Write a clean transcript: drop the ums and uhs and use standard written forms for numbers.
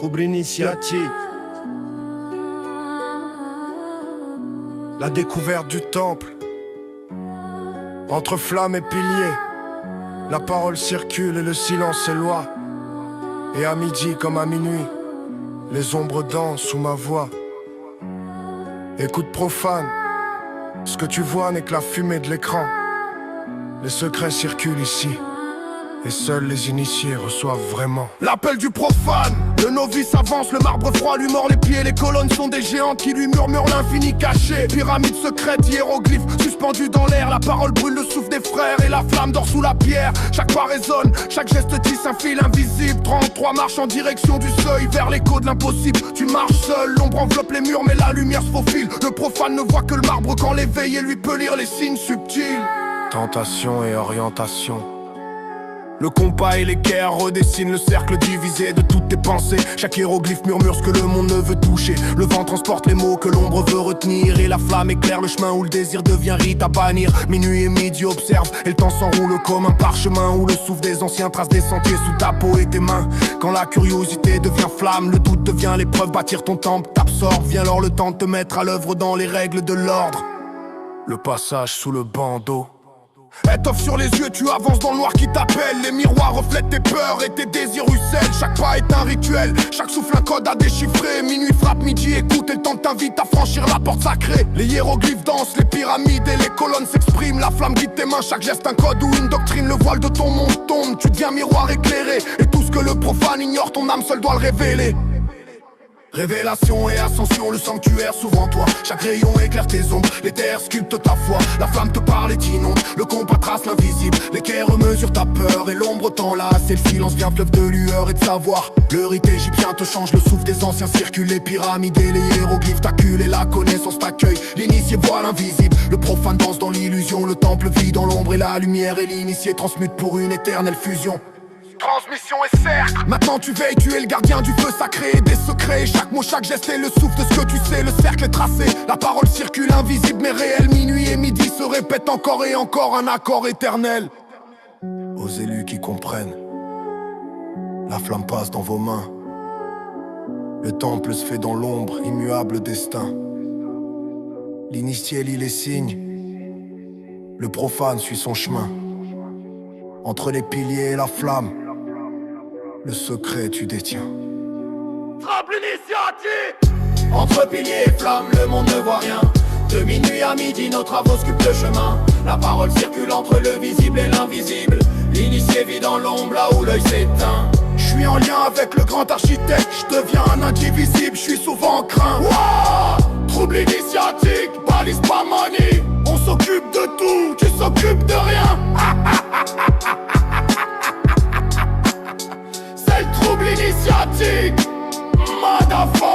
Trouble initiatique. La découverte du temple. Entre flammes et piliers, la parole circule et le silence est loi. Et à midi comme à minuit, les ombres dansent sous ma voix. Écoute profane, ce que tu vois n'est que la fumée de l'écran. Les secrets circulent ici, et seuls les initiés reçoivent vraiment l'appel du profane. Le novice avance, le marbre froid lui mord les pieds. Les colonnes sont des géantes qui lui murmurent l'infini caché. Pyramide secrète, hiéroglyphes suspendus dans l'air. La parole brûle le souffle des frères et la flamme dort sous la pierre. Chaque pas résonne, chaque geste tisse un fil invisible. 33 marches en direction du seuil, vers l'écho de l'impossible. Tu marches seul, l'ombre enveloppe les murs mais la lumière se faufile. Le profane ne voit que le marbre quand l'éveillé lui peut lire les signes subtils. Tentation et orientation. Le compas et l'équerre redessinent le cercle divisé de toutes tes pensées. Chaque hiéroglyphe murmure ce que le monde ne veut toucher. Le vent transporte les mots que l'ombre veut retenir. Et la flamme éclaire le chemin où le désir devient rite à bannir. Minuit et midi observe et le temps s'enroule comme un parchemin où le souffle des anciens trace des sentiers sous ta peau et tes mains. Quand la curiosité devient flamme, le doute devient l'épreuve. Bâtir ton temple t'absorbe. Vient alors le temps de te mettre à l'œuvre dans les règles de l'ordre. Le passage sous le bandeau. Étoffe sur les yeux, tu avances dans le noir qui t'appelle. Les miroirs reflètent tes peurs et tes désirs ruissellent. Chaque pas est un rituel, chaque souffle un code à déchiffrer. Minuit frappe, midi écoute et le temps t'invite à franchir la porte sacrée. Les hiéroglyphes dansent, les pyramides et les colonnes s'expriment. La flamme guide tes mains, chaque geste un code ou une doctrine. Le voile de ton monde tombe, tu deviens miroir éclairé. Et tout ce que le profane ignore, ton âme seule doit le révéler. Révélation et ascension, le sanctuaire s'ouvre en toi. Chaque rayon éclaire tes ombres, les terres sculptent ta foi. La flamme te parle et t'inonde, le compas trace l'invisible. L'équerre mesure ta peur et l'ombre t'enlace. Et le silence vient fleuve de lueur et de savoir. Le rite égyptien te change, le souffle des anciens circule. Les pyramides et les hiéroglyphes t'acculent et la connaissance t'accueille. L'initié voit l'invisible, le profane danse dans l'illusion. Le temple vit dans l'ombre et la lumière. Et l'initié transmute pour une éternelle fusion. Transmission et cercle. Maintenant tu veilles, tu es le gardien du feu sacré et des secrets. Chaque mot, chaque geste est le souffle de ce que tu sais. Le cercle est tracé, la parole circule invisible mais réelle. Minuit et midi se répètent encore et encore un accord éternel. Aux élus qui comprennent, la flamme passe dans vos mains. Le temple se fait dans l'ombre, immuable destin. L'initié lit les signes, le profane suit son chemin. Entre les piliers et la flamme, le secret tu détiens. Trouble initiatique. Entre piliers et flammes, le monde ne voit rien. De minuit à midi, nos travaux sculptent le chemin. La parole circule entre le visible et l'invisible. L'initié vit dans l'ombre là où l'œil s'éteint. Je suis en lien avec le grand architecte, je deviens un indivisible, je suis souvent craint. Trouble initiatique, balise pas money. On s'occupe de tout, tu s'occupes de rien. C'est le trouble initiatique, motherfucker.